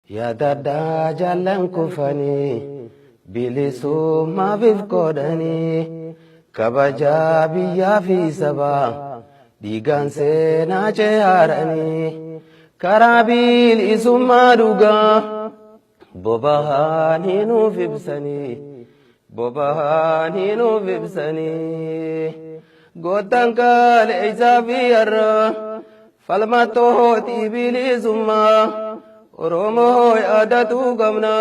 Ya dada jalan kufani bilisumma vifkodani kabaja biyya fi saba diigaan seenaa ce'aarani karaa bilisummaa dhugaa boba'anii nuuf ibsanii gootaan qaleessa fi har'a falmattooti bilisummaa Oromoo yaadatu qabna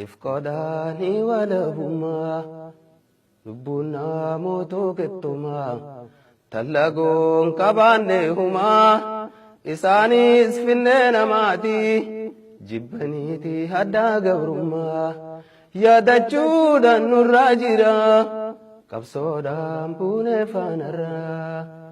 ifkoodhaanii walabummaa lubbuun namoota kettumaa tallagoon qabaanne humaa isaanis finnee namaati jibbaniiti haddaa gabrummaa yaadachuudhaan nurraa jira qabsoodhaan buunee faanarraa.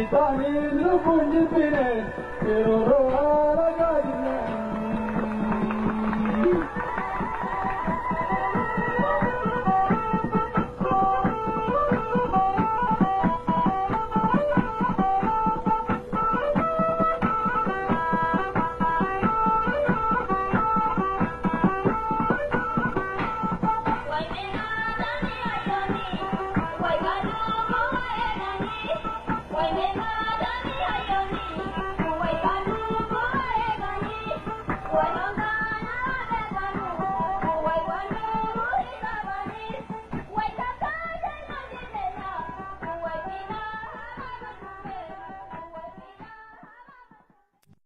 Itani lukunjipine, pero roa la gadinani.